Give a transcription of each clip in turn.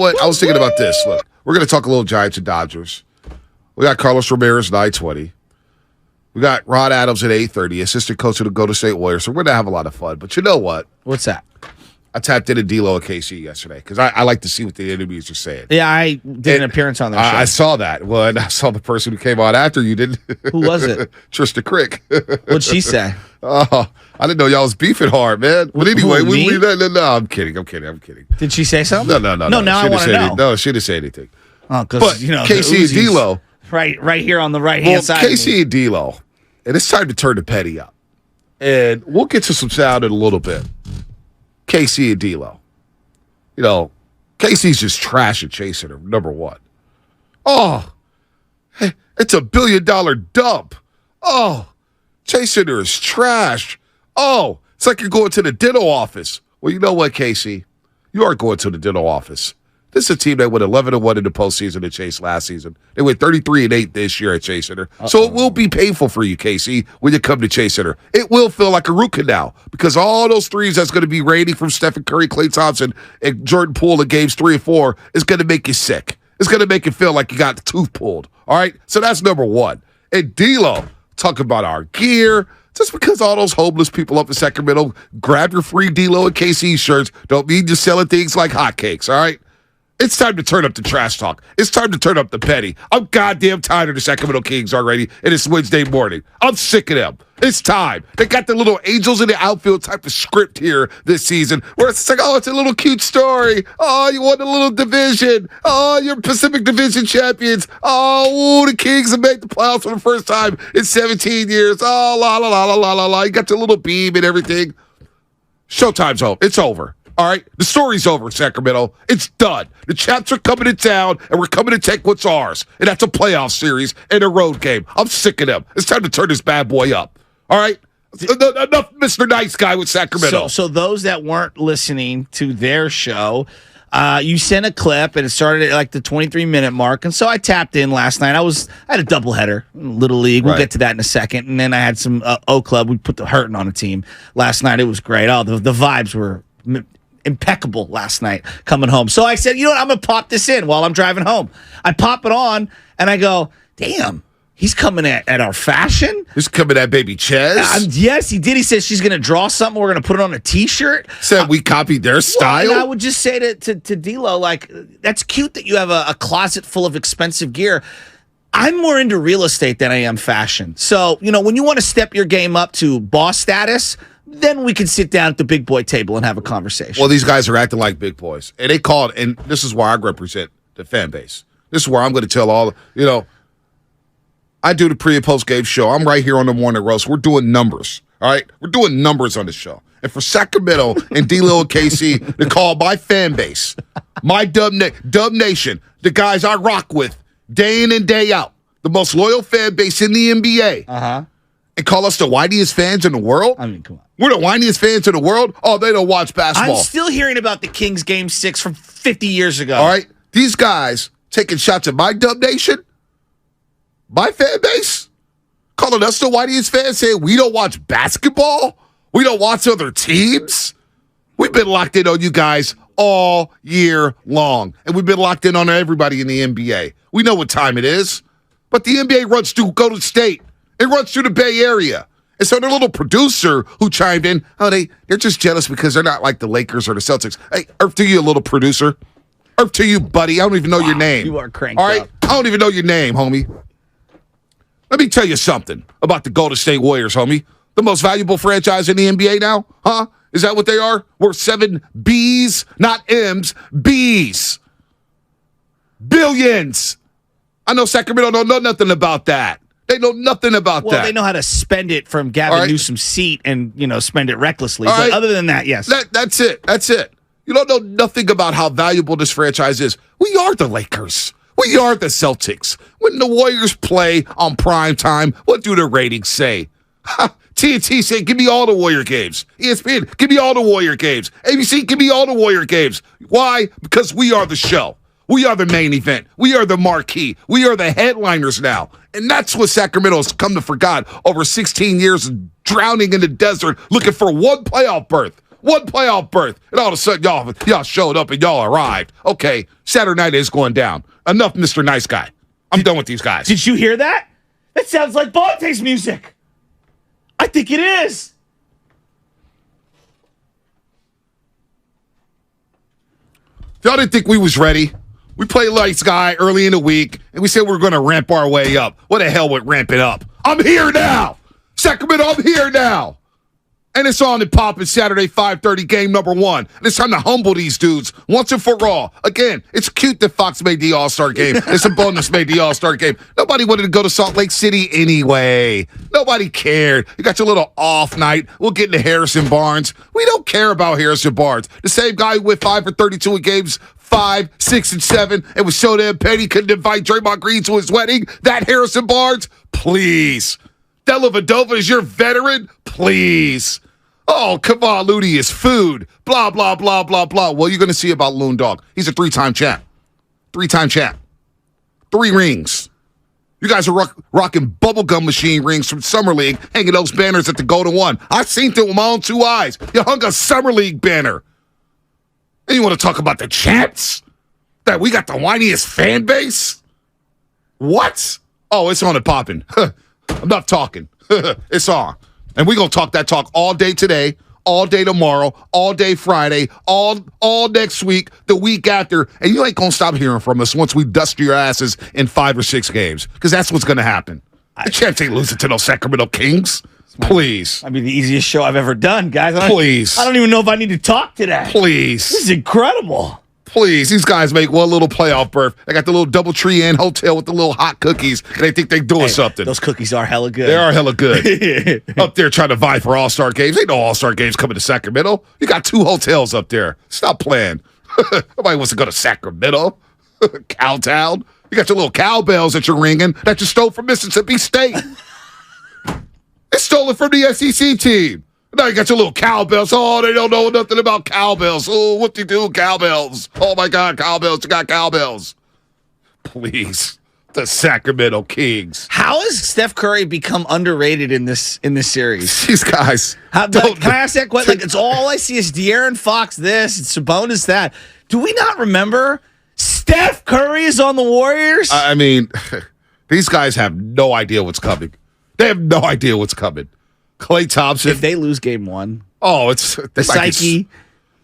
What I was thinking about this. Look, we're going to talk a little Giants and Dodgers. We got Carlos Ramirez 9:20. We got Rod Adams at 8:30, assistant coach of the Golden State Warriors. So we're going to have a lot of fun. But you know what? What's that? I tapped into Dilo at KC yesterday because I like to see what the interviews are saying. Yeah, I did an appearance on their show. I saw that. Well, and I saw the person who came on after you did. Who was it? Trista Crick. What'd she say? Oh, I didn't know y'all was beefing hard, man. But anyway, who, no, I'm kidding. Did she say something? No. Now I want to know. No, she didn't say anything. Oh, But because KC and Dilo. right here on the right hand side. KC and Dilo, and it's time to turn the petty up. And we'll get to some sound in a little bit. KC and Dilo. KC's just trash at chasing her, number one. Oh, hey, it's $1 billion dump. Oh, chasing her is trash. Oh, it's like you're going to the dental office. Well, you know what, KC? You are going to the dental office. This is a team that went 11-1 in the postseason at Chase last season. They went 33-8 this year at Chase Center. So it will be painful for you, KC, when you come to Chase Center. It will feel like a root canal because all those threes that's going to be raining from Steph Curry, Klay Thompson, and Jordan Poole in games 3 and 4 is going to make you sick. It's going to make you feel like you got the tooth pulled. All right? So that's number one. And Dilo, talk about our gear. Just because all those homeless people up in Sacramento grab your free Dilo and KC shirts don't mean you're selling things like hotcakes, all right? It's time to turn up the trash talk. It's time to turn up the petty. I'm goddamn tired of the Sacramento Kings already, and it's Wednesday morning. I'm sick of them. It's time. They got the little angels in the outfield type of script here this season where it's like, oh, it's a little cute story. Oh, you won a little division. Oh, you're Pacific Division champions. Oh, the Kings have made the playoffs for the first time in 17 years. Oh, la, la, la, la, la, la, la. You got the little beam and everything. Showtime's over. It's over. All right? The story's over, Sacramento. It's done. The Chaps are coming to town, and we're coming to take what's ours. And that's a playoff series and a road game. I'm sick of them. It's time to turn this bad boy up. All right? Enough Mr. Nice Guy with Sacramento. So those that weren't listening to their show, you sent a clip, and it started at like the 23-minute mark. And so I tapped in last night. I had a doubleheader, Little League. We'll get to that in a second. And then I had some O Club. We put the hurting on a team last night. It was great. Oh, the vibes were impeccable last night coming home. So I said, you know what? I'm going to pop this in while I'm driving home. I pop it on, and I go, damn, he's coming at our fashion. He's coming at baby Ches. Yes, he did. He said she's going to draw something. We're going to put it on a T-shirt. Said we copied their style. Well, and I would just say to Dilo, like, that's cute that you have a closet full of expensive gear. I'm more into real estate than I am fashion. So, when you want to step your game up to boss status, then we can sit down at the big boy table and have a conversation. Well, these guys are acting like big boys. And they called, and this is where I represent the fan base. This is where I'm going to tell I do the pre- and post-game show. I'm right here on the morning roast. We're doing numbers, all right? We're doing numbers on the show. And for Sacramento and D-Lil and KC to call my fan base, my Dub Nation, the guys I rock with day in and day out, the most loyal fan base in the NBA, and call us the whiniest fans in the world? I mean, come on. We're the whiniest fans in the world? Oh, they don't watch basketball. I'm still hearing about the Kings Game 6 from 50 years ago. All right? These guys taking shots at my Dub Nation, my fan base, calling us the whiniest fans, saying we don't watch basketball? We don't watch other teams? We've been locked in on you guys all year long, and we've been locked in on everybody in the NBA. We know what time it is, but the NBA runs through Golden State. It runs through the Bay Area. And so their little producer who chimed in, they're just jealous because they're not like the Lakers or the Celtics. Hey, earth to you, little producer. Earth to you, buddy. I don't even know your name. You are cranked all right? up. I don't even know your name, homie. Let me tell you something about the Golden State Warriors, homie. The most valuable franchise in the NBA now? Huh? Is that what they are? Worth 7 B's, not M's, B's. Billions. I know Sacramento don't know nothing about that. They know nothing about that. Well, they know how to spend it from Gavin Newsom's seat and, spend it recklessly. But other than that, yes. That's it. You don't know nothing about how valuable this franchise is. We are the Lakers. We are the Celtics. When the Warriors play on prime time, what do the ratings say? TNT say, give me all the Warrior games. ESPN, give me all the Warrior games. ABC, give me all the Warrior games. Why? Because we are the show. We are the main event. We are the marquee. We are the headliners now. And that's what Sacramento's come to forget over 16 years drowning in the desert looking for one playoff berth. One playoff berth. And all of a sudden, y'all showed up and y'all arrived. Okay, Saturday night is going down. Enough, Mr. Nice Guy. I'm done with these guys. Did you hear that? That sounds like Bonte's music. I think it is. Y'all didn't think we was ready. We played Lights Guy early in the week, and we said we were going to ramp our way up. What the hell with ramping up? I'm here now. Sacramento, I'm here now. And it's on and popping Saturday, 5:30, game number 1. And it's time to humble these dudes once and for all. Again, it's cute that Fox made the All-Star game. It's a bonus made the All-Star game. Nobody wanted to go to Salt Lake City anyway. Nobody cared. You got your little off night. We'll get into Harrison Barnes. We don't care about Harrison Barnes. The same guy who went 5 for 32 in games 5, 6, and 7 and was so damn petty couldn't invite Draymond Green to his wedding. That Harrison Barnes? Please. Dellavedova is your veteran? Please. Oh, come on, Looney is food. Blah, blah, blah, blah, blah. Well, you're going to see about Loon Dog. He's a 3-time champ. 3-time champ. 3 rings. You guys are rocking bubblegum machine rings from Summer League, hanging those banners at the Golden One. I've seen it with my own 2 eyes. You hung a Summer League banner. And you want to talk about the champs? That we got the whiniest fan base? What? Oh, it's on and popping. Enough talking. It's on. And we're going to talk that talk all day today, all day tomorrow, all day Friday, all next week, the week after. And you ain't going to stop hearing from us once we dust your asses in 5 or 6 games, because that's what's going to happen. The champs ain't losing to those Sacramento Kings. Please. Might be the easiest show I've ever done, guys. Please. I don't even know if I need to talk today. Please. This is incredible. Please, these guys make one little playoff berth. They got the little DoubleTree Inn hotel with the little hot cookies, and they think they're doing something. Those cookies are hella good. They are hella good. Up there trying to vie for All-Star games. Ain't no All-Star games coming to Sacramento. You got 2 hotels up there. Stop playing. Nobody wants to go to Sacramento. Cowtown. You got your little cowbells that you're ringing that you stole from Mississippi State. It's stolen from the SEC team. Now you got your little cowbells. Oh, they don't know nothing about cowbells. Oh, what do you do, cowbells? Oh, my God, cowbells. You got cowbells. Please. The Sacramento Kings. How has Steph Curry become underrated in this series? These guys. Can I ask that question? Like, it's all I see is De'Aaron Fox this, and Sabonis that. Do we not remember Steph Curry is on the Warriors? I mean, these guys have no idea what's coming. They have no idea what's coming. Klay Thompson. If they lose game 1. Oh, it's the psyche.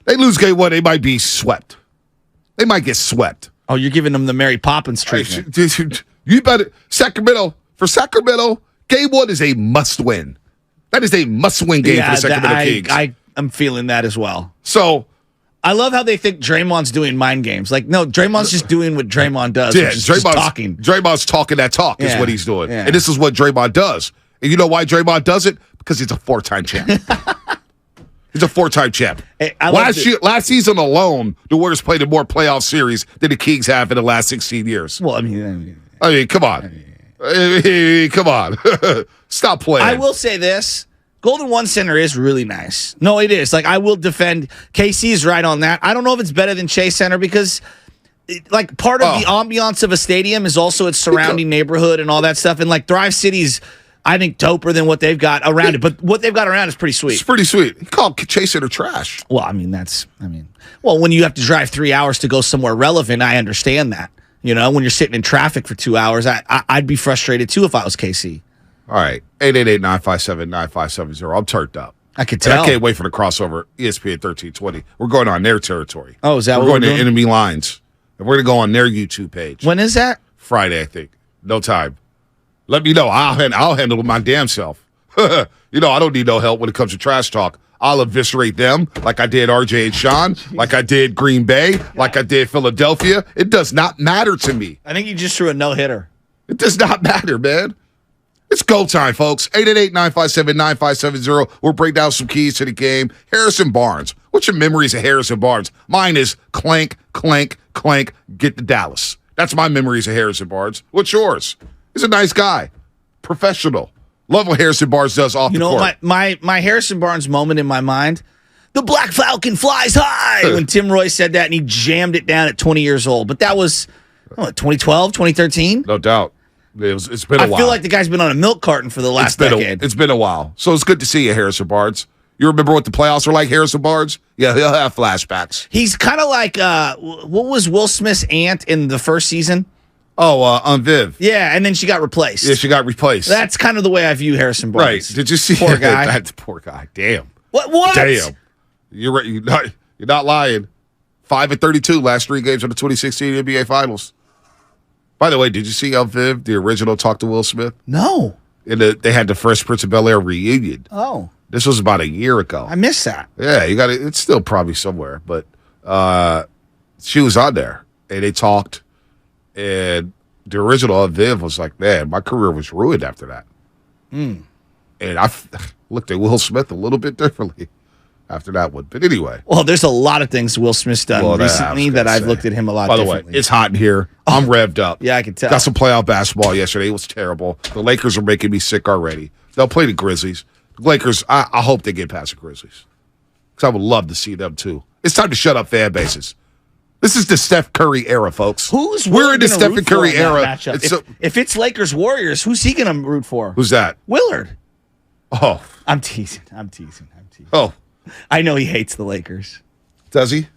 They lose game 1, they might be swept. They might get swept. Oh, you're giving them the Mary Poppins treatment. You better for Sacramento, game 1 is a must win. That is a must win game for the Sacramento Kings. I'm feeling that as well. So I love how they think Draymond's doing mind games. Like, no, Draymond's just doing what Draymond does. Yeah, which is just talking. Draymond's talking that talk is what he's doing. Yeah. And this is what Draymond does. And you know why Draymond does it? Because he's a 4-time champ. He's a 4-time champ. Hey, last season alone, the Warriors played in more playoff series than the Kings have in the last 16 years. Well, I mean, come on. Come on. Stop playing. I will say this. Golden One Center is really nice. No, it is. Like, I will defend. KC is right on that. I don't know if it's better than Chase Center because, like, part of the ambiance of a stadium is also its surrounding neighborhood and all that stuff. And, like, Thrive City's, I think, doper than what they've got around it. But what they've got around is pretty sweet. It's pretty sweet. You call Chase Center trash. Well, well, when you have to drive 3 hours to go somewhere relevant, I understand that. You know, when you're sitting in traffic for 2 hours, I'd be frustrated, too, if I was KC. All right, 888-957-9570. I'm turned up. I could tell. And I can't wait for the crossover, ESPN 1320. We're going on their territory. Oh, is that we're what going we're to doing? enemy lines. And we're going to go on their YouTube page. When is that? Friday, I think. No time. Let me know. I'll handle it my damn self. I don't need no help when it comes to trash talk. I'll eviscerate them like I did RJ and Sean, like I did Green Bay, like I did Philadelphia. It does not matter to me. I think you just threw a no-hitter. It does not matter, man. It's go time, folks. 888-957-9570. We'll break down some keys to the game. Harrison Barnes. What's your memories of Harrison Barnes? Mine is clank, clank, clank, get to Dallas. That's my memories of Harrison Barnes. What's yours? He's a nice guy. Professional. Love what Harrison Barnes does off the court. My Harrison Barnes moment in my mind, the Black Falcon flies high, when Tim Roy said that and he jammed it down at 20 years old. But that was, 2012, 2013? No doubt. It's been a while. I feel like the guy's been on a milk carton for the last decade. It's been a while. So it's good to see you, Harrison Barnes. You remember what the playoffs were like, Harrison Barnes? Yeah, he'll have flashbacks. He's kind of like what was Will Smith's aunt in the first season? Oh, on Viv. Yeah, and then she got replaced. Yeah, she got replaced. That's kind of the way I view Harrison Barnes. Right. Did you see poor guy? That poor guy. Damn. What? Damn. You're right. You're not lying. 5-32 last 3 games of the 2016 NBA Finals. By the way, did you see how Viv, the original, talked to Will Smith? No. They had the Fresh Prince of Bel-Air reunion. Oh. This was about a year ago. I missed that. Yeah, you got it. It's still probably somewhere, but she was on there and they talked. And the original of Viv was like, "Man, my career was ruined after that." And I looked at Will Smith a little bit differently after that one. But anyway, well, there's a lot of things Will Smith's done recently that I've looked at him a lot differently. By the way, it's hot in here. I'm revved up. Yeah, I can tell. Got some playoff basketball yesterday. It was terrible. The Lakers are making me sick already. They'll play the Grizzlies. The Lakers, I hope they get past the Grizzlies because I would love to see them too. It's time to shut up fan bases. This is the Steph Curry era, folks. We're in the Stephen Curry era. If it's Lakers Warriors, who's he going to root for? Who's that? Willard. Oh, I'm teasing. Oh, I know he hates the Lakers. Does he?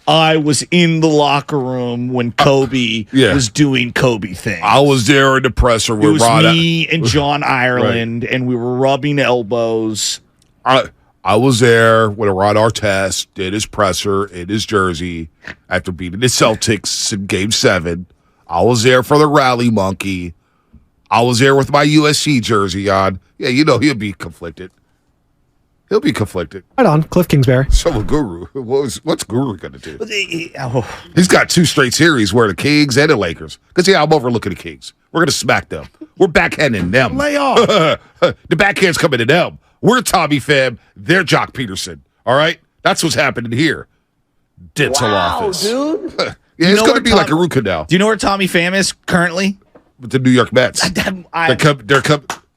I was in the locker room when Kobe was doing Kobe things. I was there in the presser with It was me and John Ireland, and we were rubbing elbows. I was there when Ron Artest did his presser in his jersey after beating the Celtics in Game 7. I was there for the rally monkey. I was there with my USC jersey on. Yeah, you know he'll be conflicted. He'll be conflicted. Right on, Cliff Kingsbury. So will Guru. What's Guru going to do? Oh. He's got 2 straight series where the Kings and the Lakers. Because, I'm overlooking the Kings. We're going to smack them. We're backhanding them. Lay off. The backhand's coming to them. We're Tommy Pham. They're Jock Peterson. All right? That's what's happening here. Dental office. Dude. Yeah, it's going to be like a root canal. Do you know where Tommy Pham is currently? With the New York Mets.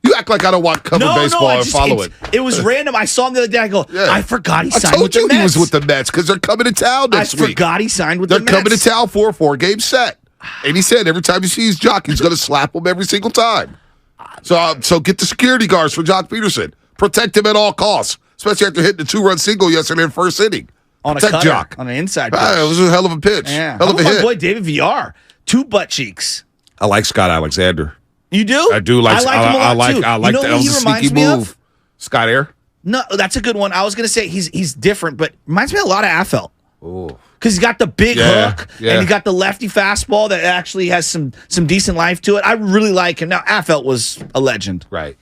You act like I don't want cover baseball and follow it. It was random. I saw him the other day. I go, I forgot he signed with the Mets. I told you he was with the Mets because they're coming to town next week. I forgot he signed with the Mets. They're coming to town for a 4-game set. And he said every time he sees Jock, he's going to slap him every single time. So get the security guards for Jock Peterson. Protect him at all costs, especially after hitting the 2-run single yesterday in the first inning. On Protect a cutter, Jock. on an inside pitch. It was a hell of a pitch. Yeah. Hell of a hit. My boy David VR, 2 butt cheeks. I like Scott Alexander. You do? I do like. I like him a lot too. I like that. That was a sneaky move. Scott Air. No, that's a good one. I was gonna say he's different, but reminds me a lot of Affel. Oh. Because he's got the big hook and he got the lefty fastball that actually has some decent life to it. I really like him. Now, Affelt was a legend. Right.